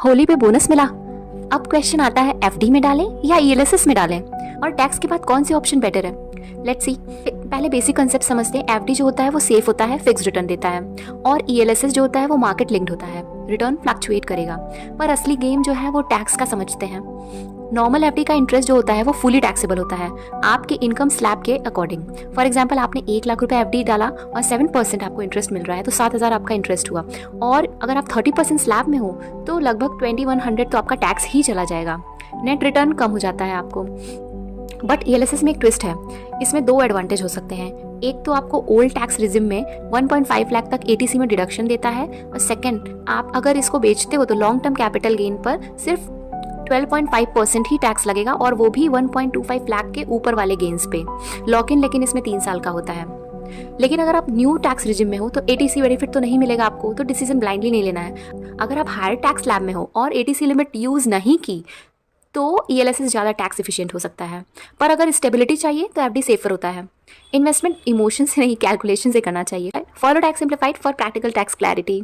होली पे बोनस मिला। अब क्वेश्चन आता है एफडी में डालें या ईएलएसएस में डालें, और टैक्स के बाद कौन सी ऑप्शन बेटर है। लेट्स सी, पहले बेसिक कंसेप्ट समझते हैं। एफडी जो होता है वो सेफ होता है, फिक्स रिटर्न देता है, और ईएलएसएस जो होता है वो मार्केट लिंक्ड होता है, रिटर्न फ्लक्चुएट करेगा। पर असली गेम जो है वो टैक्स का समझते हैं। नॉर्मल एफडी का इंटरेस्ट जो होता है वो फुली टैक्सेबल होता है आपके इनकम स्लैब के अकॉर्डिंग। फॉर एग्जांपल, आपने 1 लाख रुपए एफडी डाला और 7% आपको इंटरेस्ट मिल रहा है, तो 7,000 आपका इंटरेस्ट हुआ। और अगर आप 30% स्लैब में हो तो लगभग 2100 तो आपका टैक्स ही चला जाएगा। नेट रिटर्न कम हो जाता है आपको। बट ईएलएसएस में एक ट्विस्ट है, इसमें 2 एडवांटेज हो सकते हैं। एक तो आपको ओल्ड टैक्स रिजिम में 1.5 लाख तक एटीसी में डिडक्शन देता है, और सेकंड, आप अगर इसको बेचते हो तो लॉन्ग टर्म कैपिटल गेन पर सिर्फ 12.5% ही टैक्स लगेगा, और वो भी 1.25 लाख के ऊपर वाले गेन्स पे। लॉक इन लेकिन इसमें 3 साल का होता है। लेकिन अगर आप न्यू टैक्स रिजिम में हो तो एटीसी बेनिफिट तो नहीं मिलेगा आपको, तो डिसीजन ब्लाइंडली नहीं लेना है। अगर आप हायर टैक्स स्लैब में हो और एटीसी लिमिट यूज नहीं की तो ईएलएसएस ज़्यादा टैक्स एफिशिएंट हो सकता है। पर अगर स्टेबिलिटी चाहिए तो एफडी सेफर होता है। इन्वेस्टमेंट इमोशन से नहीं, कैलकुलेशन से करना चाहिए। Follow tax simplified for practical tax clarity.